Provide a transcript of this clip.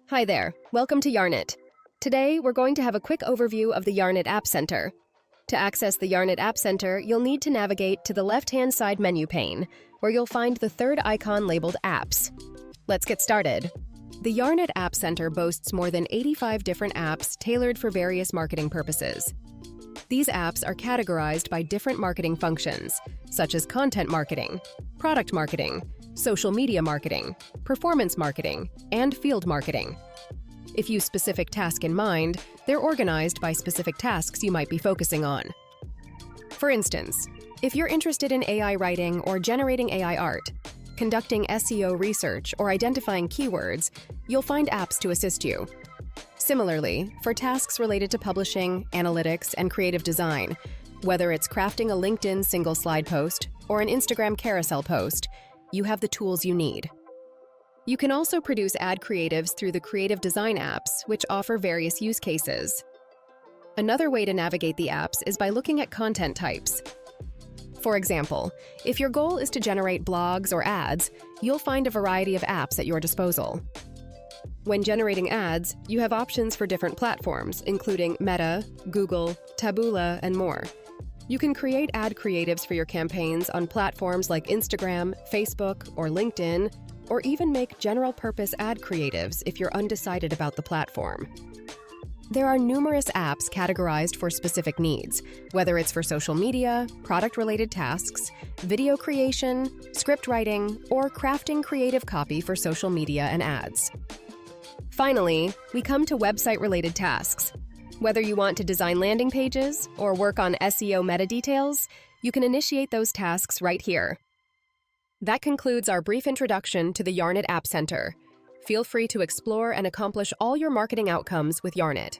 Hi there, welcome to Yarnit. Today, we're going to have a quick overview of the Yarnit App Center. To access the Yarnit App Center, you'll need to navigate to the left-hand side menu pane, where you'll find the third icon labeled Apps. Let's get started. The Yarnit App Center boasts more than 85 different apps tailored for various marketing purposes. These apps are categorized by different marketing functions, such as content marketing, product marketing, social media marketing, performance marketing, and field marketing. If you specific task in mind, they're organized by specific tasks you might be focusing on. For instance, if you're interested in AI writing or generating AI art, conducting SEO research, or identifying keywords, you'll find apps to assist you. Similarly, for tasks related to publishing, analytics, and creative design, whether it's crafting a LinkedIn single slide post or an Instagram carousel post, you have the tools you need. You can also produce ad creatives through the creative design apps, which offer various use cases. Another way to navigate the apps is by looking at content types. For example, if your goal is to generate blogs or ads, you'll find a variety of apps at your disposal. When generating ads, you have options for different platforms, including Meta, Google, Taboola, and more. You can create ad creatives for your campaigns on platforms like Instagram, Facebook, or LinkedIn, or even make general-purpose ad creatives if you're undecided about the platform. There are numerous apps categorized for specific needs, whether it's for social media, product-related tasks, video creation, script writing, or crafting creative copy for social media and ads. Finally, we come to website-related tasks. Whether you want to design landing pages or work on SEO meta details, you can initiate those tasks right here. That concludes our brief introduction to the Yarnit App Center. Feel free to explore and accomplish all your marketing outcomes with Yarnit.